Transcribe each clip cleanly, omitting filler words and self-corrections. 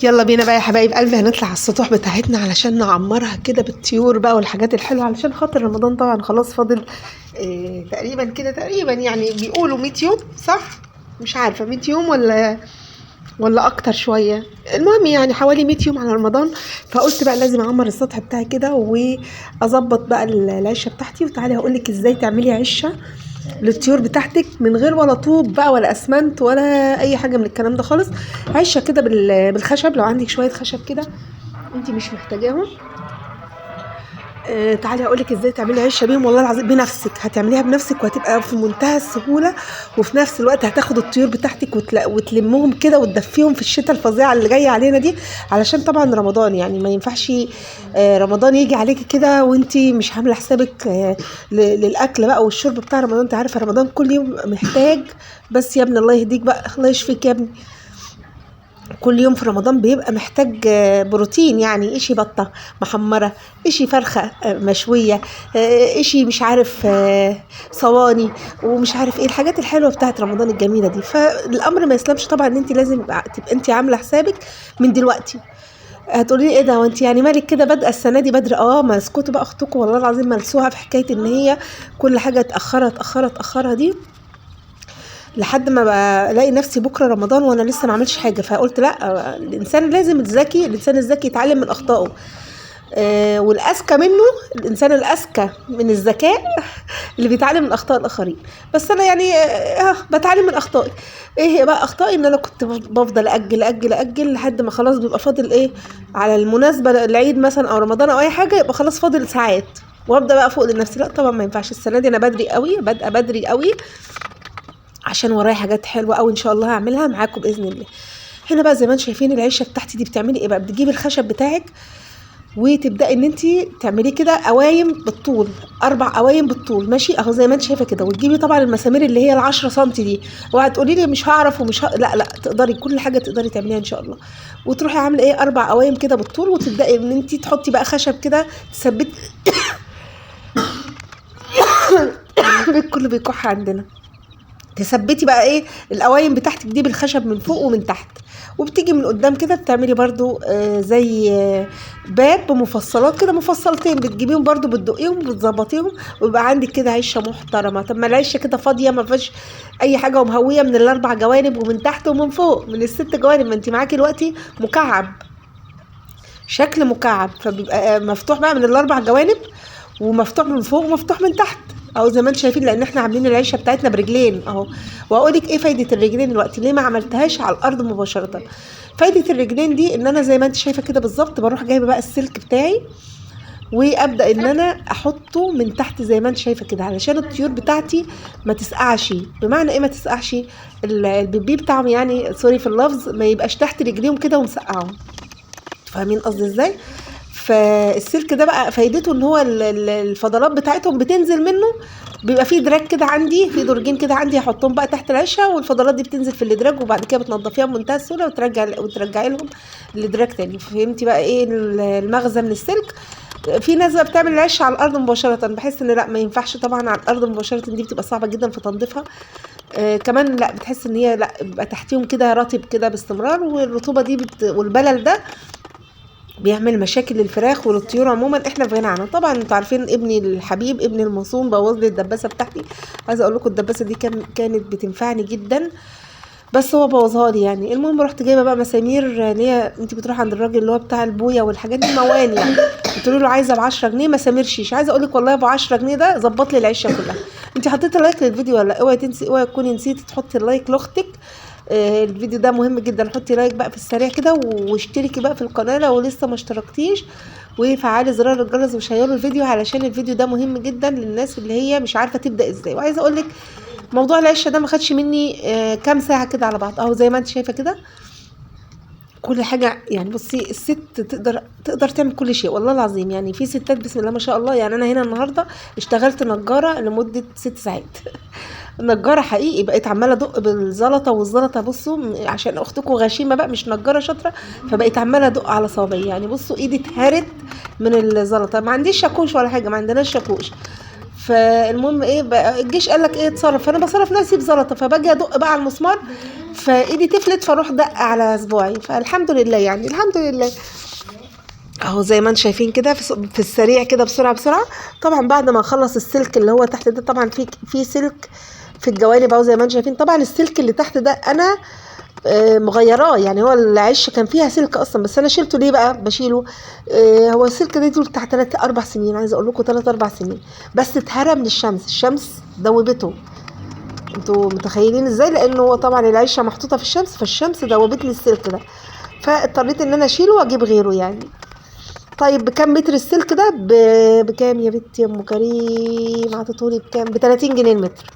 يلا بينا بقى يا حبايب قلبي، هنطلع على السطوح بتاعتنا علشان نعمرها كده بالطيور بقى والحاجات الحلوه، علشان خاطر رمضان طبعا خلاص فاضل تقريبا كده، تقريبا يعني بيقولوا 100 يوم، صح؟ مش عارفه 100 يوم ولا اكتر شويه. المهم يعني حوالي 100 يوم على رمضان. فقلت بقى لازم اعمر السطح بتاعي كده واظبط بقى العشه بتاعتي. وتعالي هقولك ازاي تعملي عشه للطيور بتاعتك من غير ولا طوب بقى ولا اسمنت ولا اي حاجه من الكلام ده خالص. عشه كده بالخشب، لو عندك شويه خشب كده انت مش محتاجاهم. تعالي هقولك ازاي تعملي عشه بيهم، والله العظيم بنفسك هتعمليها بنفسك وهتبقى في منتهى السهوله. وفي نفس الوقت هتاخد الطيور بتاعتك وتلمهم كده وتدفيهم في الشتاء الفظيعه اللي جايه علينا دي، علشان طبعا رمضان يعني ما ينفعش رمضان يجي عليكي كده وانتي مش عامله حسابك للاكل بقى والشرب بتاع رمضان. انت عارفه رمضان كل يوم محتاج، بس يا ابني الله يهديك بقى، الله يشفيك يا ابني، كل يوم في رمضان بيبقى محتاج بروتين، يعني اشي بطة محمرة، اشي فرخة مشوية، اشي مش عارف صواني ومش عارف ايه الحاجات الحلوة بتاعت رمضان الجميلة دي. فالامر ما يسلمش طبعا ان انت لازم تبقى انت عاملة حسابك من دلوقتي. هتقولي ايه ده وانت يعني مالك كده بادئه السنه دي بدري؟ ما اسكتوا بقى اختكم والله العظيم ملسوها في حكايه ان هي كل حاجه اتاخرها دي، لحد ما بلاقي نفسي بكره رمضان وانا لسه ما عملتش حاجه. فقلت لا، الانسان لازم الذكي، الانسان الذكي يتعلم من اخطائه. والاذكى منه، الانسان الاذكى من الذكاء اللي بيتعلم من اخطاء الاخرين. بس انا يعني بتعلم من اخطائي. ايه هي بقى اخطائي؟ ان انا كنت بفضل اجل لحد ما خلاص بيبقى فاضل ايه على المناسبه، العيد مثلا او رمضان او اي حاجه، يبقى خلاص فاضل ساعات وابدا بقى فوق لنفسي. لا طبعا ما ينفعش، السنه دي انا بدري قوي، بادئه بدري قوي، عشان ورايا حاجات حلوه قوي ان شاء الله هعملها معاكم باذن الله. هنا بقى زي ما انتم شايفين العشه بتاعتي دي، بتعملي ايه بقى؟ بتجيبي الخشب بتاعك وتبداي ان انت تعملي كده قوايم بالطول، 4 قوايم بالطول، ماشي اهو زي ما انت شايفه كده. وتجيبي طبعا المسامير اللي هي ال10 سم دي، وهتقولي لي مش هعرف لا تقدري، كل حاجه تقدري تعمليها ان شاء الله. وتروحي عامله ايه 4 قوايم كده بالطول، وتبداي ان انت تحطي بقى خشب كده تثبت كله بيكح عندنا. تثبتي بقى ايه القوايم بتاعتك دي بالخشب من فوق ومن تحت. وبتيجي من قدام كده بتعملي برضو زي باب بمفصلات كده، مفصلتين بتجيبيهم برضو بتدقيهم وبتظبطيهم، ويبقى عندك كده عشه محترمه. طب ما العشه كده فاضيه ما فيهاش اي حاجه ومهويه من ال4 جوانب ومن تحت ومن فوق من ال6 جوانب، ما انت معاكي دلوقتي مكعب، شكل مكعب، فبيبقى مفتوح بقى من ال4 جوانب، ومفتوح من فوق ومفتوح من تحت اهو زي ما انتم شايفين، لان احنا عاملين العيشه بتاعتنا برجلين اهو. واقولك ايه فايده الرجلين دلوقتي ليه ما عملتهاش على الارض مباشره؟ فايده الرجلين دي ان انا زي ما انت شايفه كده بالظبط بروح جايبه بقى السلك بتاعي وابدا ان انا احطه من تحت زي ما انت شايفه كده، علشان الطيور بتاعتي ما تسقعش. بمعنى ايه ما تسقعش؟ البيبي بتاعهم يعني سوري في اللفظ، ما يبقاش تحت رجليهم كده ومسقعهم. فاهمين قصدي ازاي؟ فالسلك ده بقى فايدته ان هو الفضلات بتاعتهم بتنزل منه، بيبقى فيه دراج كده عندي، في درجين كده عندي هحطهم بقى تحت العشه، والفضلات دي بتنزل في الادراج، وبعد كده بتنضفيها بمنتهى السهوله وترجعي لهم الادراج تاني. فهمتي بقى ايه المغزى من السلك؟ في ناس بقى بتعمل العشه على الارض مباشره، بحس ان لا ما ينفعش طبعا على الارض مباشره، دي بتبقى صعبه جدا في تنظيفها. كمان لا بتحس ان هي لا بيبقى تحتيهم كده رطب كده باستمرار، والرطوبه دي والبلل ده بيعمل مشاكل للفراخ وللطيور عموما. احنا في غنى عنها طبعا. انتوا عارفين ابني الحبيب ابني المصون بوظ لي الدباسه بتاعتي. عايزه اقول لكم الدباسه دي كانت بتنفعني جدا، بس هو بوظها لي يعني. المهم رحت جايبه بقى مسامير، اللي هي انت بتروح عند الراجل اللي هو بتاع البويه والحاجات دي مواني يعني، قلت له عايزه ب10 جنيه مسامير شيش. عايزه اقول لك والله ب10 جنيه ده ظبط لي العشه كلها. انت حطيتي لايك للفيديو ولا اوعي تنسي، اوعي تكوني نسيتي تحطي اللايك لاختك. الفيديو ده مهم جدا، حطي لايك بقى في السريع كده، واشتركي بقى في القناه لو لسه ما اشتركتيش، وفعلي زرار الجرس وشيروا الفيديو، علشان الفيديو ده مهم جدا للناس اللي هي مش عارفه تبدا ازاي. وعايزه اقول لك موضوع العشه ده ما خدش مني كام ساعه كده على بعض اهو زي ما انت شايفه كده. كل حاجه يعني بصي الست تقدر تعمل كل شيء والله العظيم. يعني في ستات بسم الله ما شاء الله. يعني انا هنا النهارده اشتغلت نجاره لمده 6 ساعات نجاره حقيقي، بقيت عماله ادق بالزلطه، والزلطه بصوا عشان اختكم غشيمه بقى مش نجاره شاطره، فبقيت عماله ادق على صوابعي. يعني بصوا ايدي اتهرت من الزلطه. ما عنديش شاكوش ولا حاجه، ما عندناش شاكوش. فالمهم ايه بقى الجيش قال لك ايه اتصرف، فانا بصرف نفسي بزلطه، فباجي ادق بقى على المسمار فايدي تفلت فاروح دق على صباعي، فالحمد لله يعني الحمد لله. اهو زي ما انتم شايفين كده في السريع كده بسرعه بسرعه. طبعا بعد ما اخلص السلك اللي هو تحت ده، طبعا في سلك في الجوانب اهو زي ما انتم شايفين. طبعا السلك اللي تحت ده انا مغيراه، يعني هو العش كان فيها سلك اصلا بس انا شلته. ليه بقى بشيله؟ هو السلك ده يدول بتاع 3 4 سنين، عايزه اقول لكم 3 4 سنين، بس اتهرى من الشمس دوبته. انتوا متخيلين ازاي؟ لانه هو طبعا العشه محطوطه في الشمس، فالشمس دوبت لي السلك ده، فاضطريت ان انا اشيله واجيب غيره يعني. طيب بكام متر السلك ده؟ بكام يا بنتي يا ام كريم؟ عطيتهولي بكام؟ ب 30 جنيه المتر.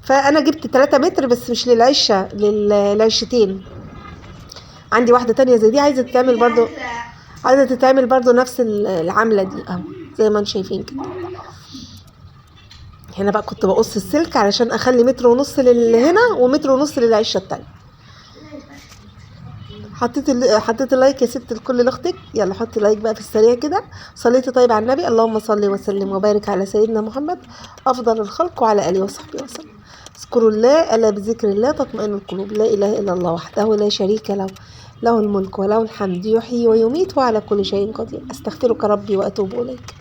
فانا جبت 3 متر بس مش للعشه، للعشتين. عندي واحده تانية زي دي عايزه تتعمل برضو نفس العمله دي اهو زي ما انتم شايفين كده. هنا بقى كنت بقص السلك علشان اخلي متر ونص هنا ومتر ونص للعشه التانية. حطيت اللايك يا ست الكل لاختك. يلا حطي لايك بقى في السريع كده. صليتي طيب على النبي؟ اللهم صل وسلم وبارك على سيدنا محمد افضل الخلق وعلى اله وصحبه وسلم. اذكروا الله الا بذكر الله تطمئن القلوب. لا اله الا الله وحده لا شريك له، له الملك وله الحمد يحيي ويميت وعلى كل شيء قدير. استغفرك ربي واتوب اليك.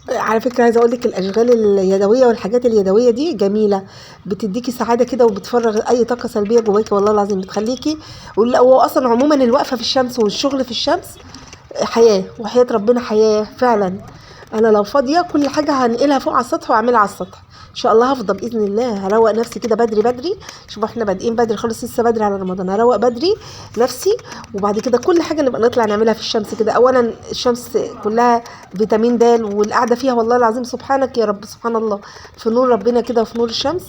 على فكرة عايزة اقول لك الاشغال اليدوية والحاجات اليدوية دي جميلة، بتديكي سعادة كده وبتفرغ اي طاقة سلبية جواكي والله العظيم، بتخليكي. هو اصلا عموما الوقفة في الشمس والشغل في الشمس حياة، وحياة ربنا حياة فعلا. انا لو فاضية كل حاجة هنقلها فوق على السطح واعملها على السطح ان شاء الله. هفضل باذن الله هروق نفسي كده بدري بدري. شوفوا احنا بادئين بدري خالص، لسه بدري على رمضان. هروق بدري نفسي، وبعد كده كل حاجه نبقى نطلع نعملها في الشمس كده. اولا الشمس كلها فيتامين د، والقعده فيها والله العظيم سبحانك يا رب سبحان الله، في نور ربنا كده وفي نور الشمس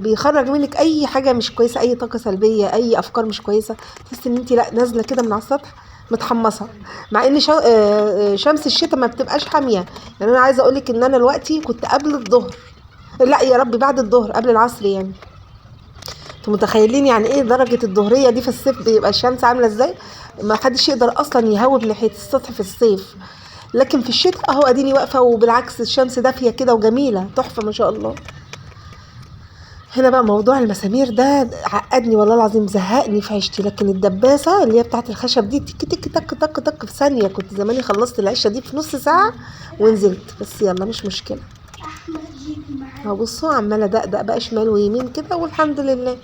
بيخرج منك اي حاجه مش كويسه، اي طاقه سلبيه، اي افكار مش كويسه. تحس ان انت لا نازله كده من على السطح متحمصه. مع ان شمس الشتاء ما بتبقاش حاميه. يعني انا عايزه اقول لك ان انا دلوقتي كنت قبل الظهر، لا يا ربي بعد الظهر قبل العصر يعني. انتوا متخيلين يعني ايه درجه الظهريه دي في الصيف بيبقى الشمس عامله ازاي؟ ما حدش يقدر اصلا يهوب ناحيه السطح في الصيف، لكن في الشتاء اهو اديني واقفه، وبالعكس الشمس دافيه كده وجميله تحفه ما شاء الله. هنا بقى موضوع المسامير ده عقدني والله العظيم، زهقني في عيشتي. لكن الدباسه اللي هي بتاعت الخشب دي تك تك تك تك تك في ثانيه، كنت زماني خلصت العشه دي في نص ساعه ونزلت. بس يلا مش مشكله. اهو بصوا عماله ادقدق بقى شمال ويمين كده والحمد لله.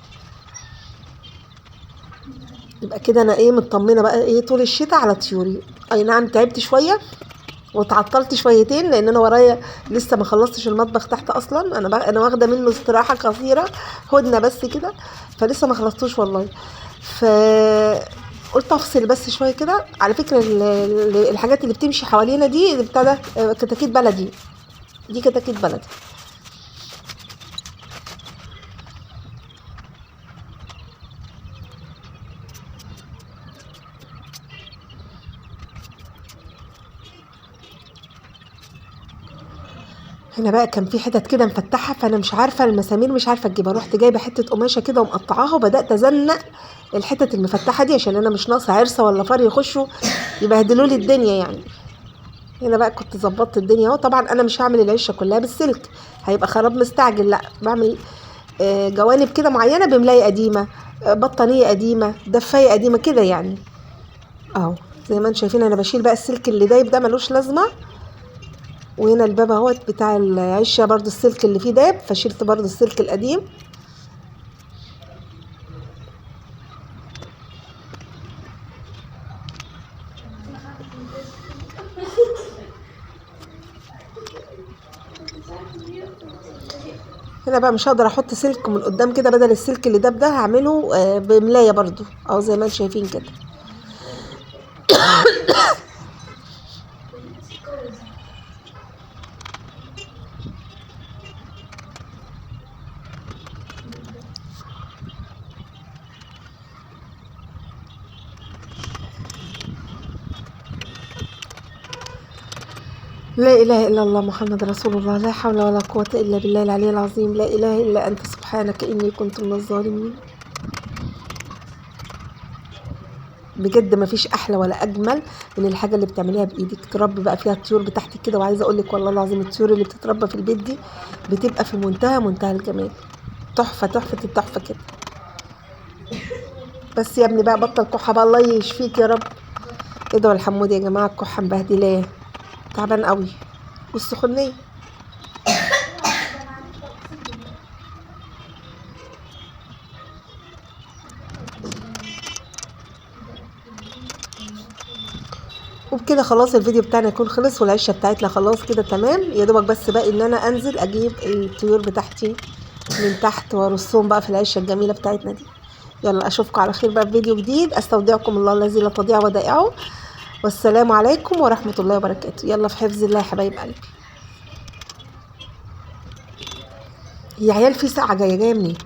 يبقى كده انا ايه مطمنه بقى ايه طول الشتاء على طيوري. اي نعم تعبت شويه واتعطلت شويتين لان انا ورايا لسه ما خلصتش المطبخ تحت اصلا. انا واخده منه استراحه قصيره هدنه بس كده، فلسه ما خلصتوش والله. ف قلت افصل بس شويه كده. على فكره الحاجات اللي بتمشي حوالينا دي بتاع ده كتاكيت بلدي، دي كتاكيت بلدي. هنا بقى كان في حتت كده مفتحه، فانا مش عارفه المسامير مش عارفه اجيبها. رحت جايبه حته قماشه كده ومقطعاها وبدات ازنق الحتت المفتحه دي عشان انا مش ناقصه عرسه ولا فار يخشوا يبهدلوا لي الدنيا يعني. هنا بقى كنت ظبطت الدنيا اهو. طبعا انا مش هعمل العشه كلها بالسلك، هيبقى خراب مستعجل. لا بعمل جوانب كده معينه بملايه قديمه، بطانيه قديمه، دفايه قديمه كده يعني. اهو زي ما انتم شايفين انا بشيل بقى السلك اللي دايب ده ملوش لازمه. وهنا الباب اهوت بتاع العشه برضو السلك اللي فيه داب، فشلت برضو السلك القديم. هنا بقى مش هقدر احط سلك من قدام كده، بدل السلك اللي داب ده هعمله بملايه برضو اهو زي ما انتم شايفين كده. لا إله إلا الله محمد رسول الله، لا حول ولا قوة إلا بالله العلي العظيم، لا إله إلا أنت سبحانك إني كنت من الظالمين. بجد مفيش أحلى ولا أجمل من الحاجة اللي بتعمليها بإيدك، تربي بقى فيها الطيور بتاعتك كده. وعايزة أقولك والله العظيم الطيور اللي بتتربى في البيت دي بتبقى في منتهى الجمال. تحفه تحفه التحفه كده. بس يا ابني بقى بطل كحه بقى، الله يشفيك يا رب. ادعوا الحمود يا جماعه، الكحه مبهدلاه، تعبان قوي، والسخونيه. وبكده خلاص الفيديو بتاعنا يكون خلص، والعشه بتاعتنا خلاص كده تمام. يا دوبك بس باقي ان انا انزل اجيب الطيور بتاعتي من تحت وارصهم بقى في العشه الجميله بتاعتنا دي. يلا اشوفكم على خير بقى في فيديو جديد. استودعكم الله الذي لا تضيع ودائعه، والسلام عليكم ورحمه الله وبركاته. يلا في حفظ الله يا حبايب قلبي. يا عيال في ساعه جايه منين؟